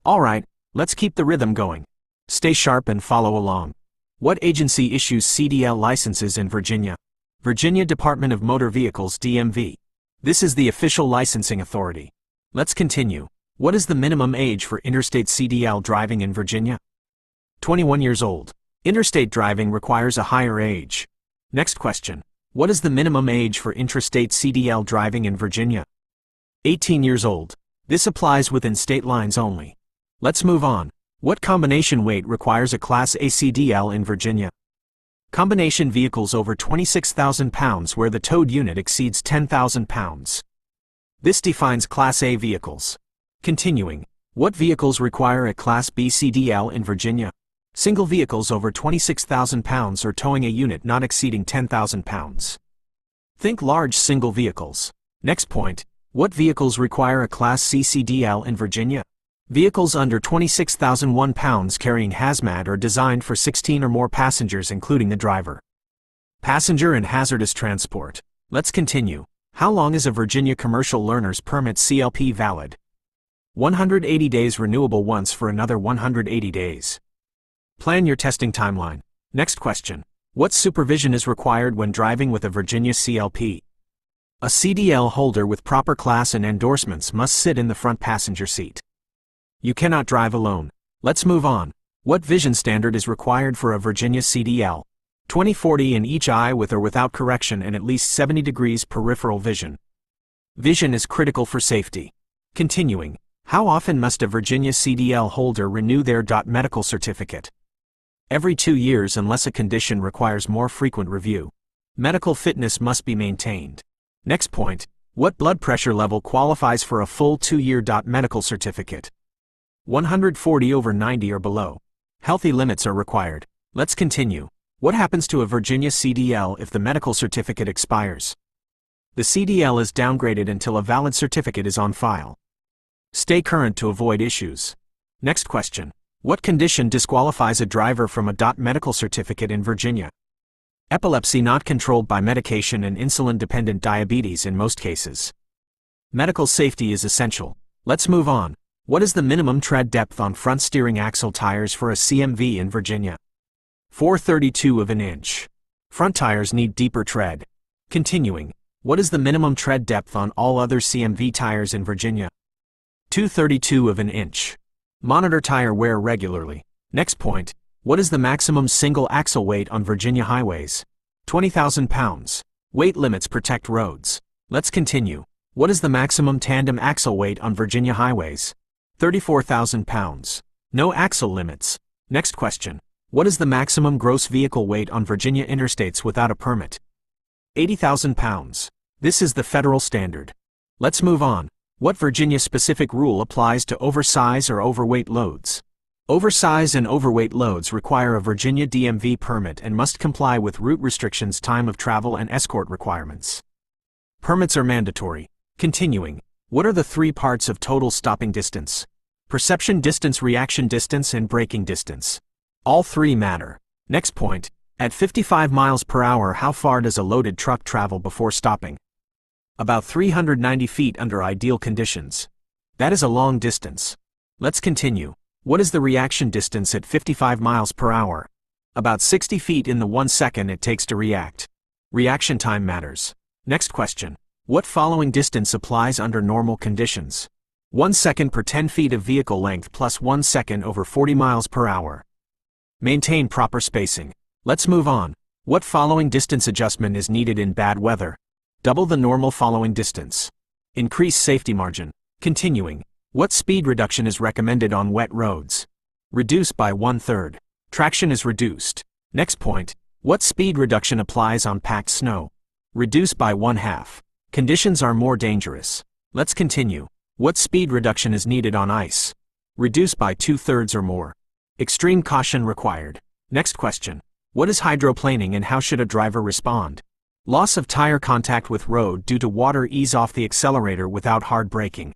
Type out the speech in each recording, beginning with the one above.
Alright, let's keep the rhythm going. Stay sharp and follow along. What agency issues CDL licenses in Virginia? Virginia Department of Motor Vehicles DMV. This is the official licensing authority. Let's continue. What is the minimum age for interstate CDL driving in Virginia? 21 years old. Interstate driving requires a higher age. Next question. What is the minimum age for intrastate CDL driving in Virginia? 18 years old. This applies within state lines only. Let's move on. What combination weight requires a Class A CDL in Virginia? Combination vehicles over 26,000 pounds where the towed unit exceeds 10,000 pounds. This defines Class A vehicles. Continuing. What vehicles require a Class B CDL in Virginia? Single vehicles over 26,000 pounds or towing a unit not exceeding 10,000 pounds. Think large single vehicles. Next point. What vehicles require a Class C CDL in Virginia? Vehicles under 26,001 pounds carrying hazmat or designed for 16 or more passengers including the driver. Passenger and hazardous transport. Let's continue. How long is a Virginia Commercial Learner's Permit CLP valid? 180 days, renewable once for another 180 days. Plan your testing timeline. Next question. What supervision is required when driving with a Virginia CLP? A CDL holder with proper class and endorsements must sit in the front passenger seat. You cannot drive alone. Let's move on. What vision standard is required for a Virginia CDL? 20/40 in each eye with or without correction and at least 70 degrees peripheral vision. Vision is critical for safety. Continuing. How often must a Virginia CDL holder renew their medical certificate? Every 2 years unless a condition requires more frequent review. Medical fitness must be maintained. Next point. What blood pressure level qualifies for a full 2-year medical certificate? 140/90 or below. Healthy limits are required. Let's continue. What happens to a Virginia CDL if the medical certificate expires? The CDL is downgraded until a valid certificate is on file. Stay current to avoid issues. Next question. What condition disqualifies a driver from a medical certificate in Virginia? Epilepsy not controlled by medication and insulin-dependent diabetes in most cases. Medical safety is essential. Let's move on. What is the minimum tread depth on front steering axle tires for a CMV in Virginia? 4/32 of an inch. Front tires need deeper tread. Continuing. What is the minimum tread depth on all other CMV tires in Virginia? 2/32 of an inch. Monitor tire wear regularly. Next point. What is the maximum single axle weight on Virginia highways? 20,000 pounds. Weight limits protect roads. Let's continue. What is the maximum tandem axle weight on Virginia highways? 34,000 pounds. No axle limits. Next question. What is the maximum gross vehicle weight on Virginia interstates without a permit? 80,000 pounds. This is the federal standard. Let's move on. What Virginia-specific rule applies to oversize or overweight loads? Oversize and overweight loads require a Virginia DMV permit and must comply with route restrictions, time of travel, and escort requirements. Permits are mandatory. Continuing. What are the 3 parts of total stopping distance? Perception distance, reaction distance, and braking distance. All 3 matter. Next point. At 55 miles per hour, how far does a loaded truck travel before stopping? About 390 feet under ideal conditions. That is a long distance. Let's continue. What is the reaction distance at 55 miles per hour? About 60 feet in the 1 second it takes to react. Reaction time matters. Next question. What following distance applies under normal conditions? 1 second per 10 feet of vehicle length plus 1 second over 40 miles per hour. Maintain proper spacing. Let's move on. What following distance adjustment is needed in bad weather? Double the normal following distance. Increase safety margin. Continuing. What speed reduction is recommended on wet roads? Reduce by 1/3. Traction is reduced. Next point. What speed reduction applies on packed snow? Reduce by 1/2. Conditions are more dangerous. Let's continue. What speed reduction is needed on ice? Reduce by 2/3 or more. Extreme caution required. Next question. What is hydroplaning and how should a driver respond? Loss of tire contact with road due to water. Ease off the accelerator without hard braking.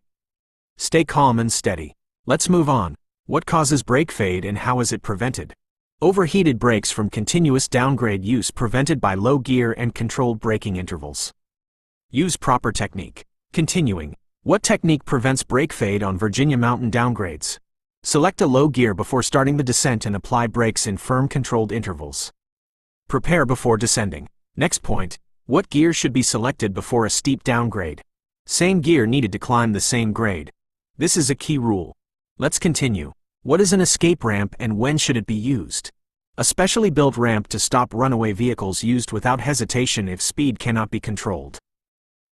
Stay calm and steady. Let's move on. What causes brake fade and how is it prevented? Overheated brakes from continuous downgrade use prevented by low gear and controlled braking intervals. Use proper technique. Continuing. What technique prevents brake fade on Virginia mountain downgrades? Select a low gear before starting the descent and apply brakes in firm controlled intervals. Prepare before descending. Next point, what gear should be selected before a steep downgrade? Same gear needed to climb the same grade. This is a key rule. Let's continue. What is an escape ramp and when should it be used? A specially built ramp to stop runaway vehicles used without hesitation if speed cannot be controlled.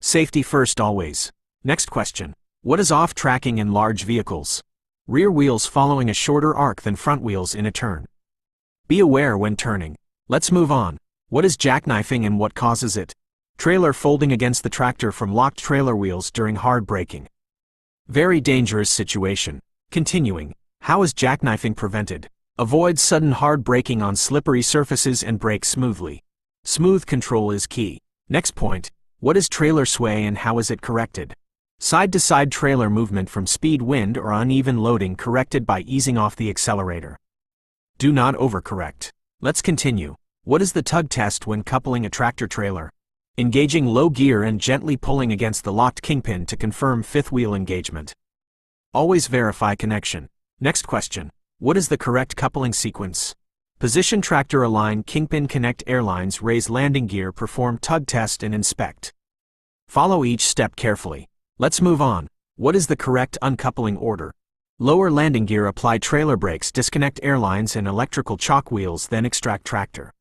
Safety first always. Next question. What is off-tracking in large vehicles? Rear wheels following a shorter arc than front wheels in a turn. Be aware when turning. Let's move on. What is jackknifing and what causes it? Trailer folding against the tractor from locked trailer wheels during hard braking. Very dangerous situation. Continuing. How is jackknifing prevented? Avoid sudden hard braking on slippery surfaces and brake smoothly. Smooth control is key. Next point. What is trailer sway and how is it corrected? Side-to-side trailer movement from speed, wind, or uneven loading corrected by easing off the accelerator. Do not overcorrect. Let's continue. What is the tug test when coupling a tractor-trailer? Engaging low gear and gently pulling against the locked kingpin to confirm fifth wheel engagement. Always verify connection. Next question. What is the correct coupling sequence? Position tractor align kingpin connect airlines raise landing gear perform tug test and inspect. Follow each step carefully. Let's move on. What is the correct uncoupling order? Lower landing gear apply trailer brakes disconnect airlines and electrical chock wheels then extract tractor.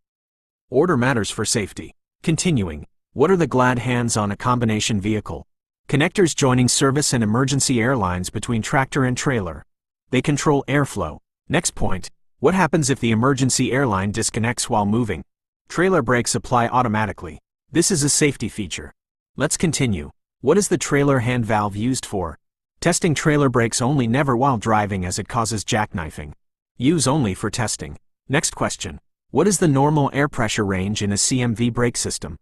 Order matters for safety. Continuing. What are the glad hands on a combination vehicle? Connectors joining service and emergency airlines between tractor and trailer. They control airflow. Next point. What happens if the emergency airline disconnects while moving? Trailer brakes apply automatically. This is a safety feature. Let's continue. What is the trailer hand valve used for? Testing trailer brakes only never while driving as it causes jackknifing. Use only for testing. Next question. What is the normal air pressure range in a CMV brake system?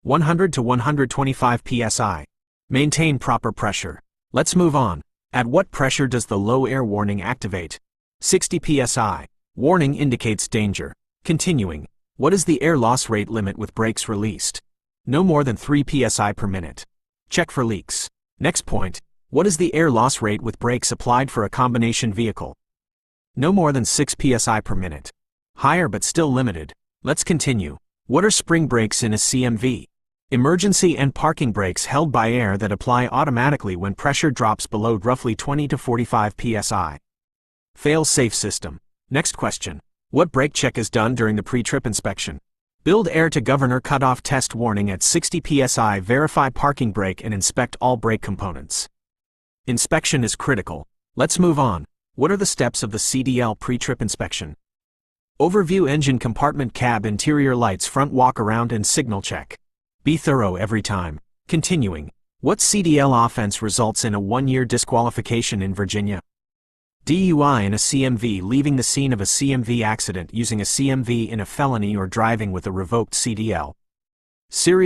100 to 125 psi. Maintain proper pressure. Let's move on. At what pressure does the low air warning activate? 60 psi. Warning indicates danger. Continuing. What is the air loss rate limit with brakes released? No more than 3 psi per minute. Check for leaks. Next point. What is the air loss rate with brakes applied for a combination vehicle? No more than 6 psi per minute. Higher but still limited. Let's continue. What are spring brakes in a CMV? Emergency and parking brakes held by air that apply automatically when pressure drops below roughly 20 to 45 psi. Fail-safe system. Next question. What brake check is done during the pre-trip inspection? Build air to governor cutoff test warning at 60 psi. Verify parking brake and inspect all brake components. Inspection is critical. Let's move on. What are the steps of the CDL pre-trip inspection? Overview engine compartment cab interior lights front walk around and signal check. Be thorough every time. Continuing. What CDL offense results in a 1-year disqualification in Virginia? DUI in a CMV. Leaving the scene of a CMV accident using a CMV in a felony or driving with a revoked CDL. Serious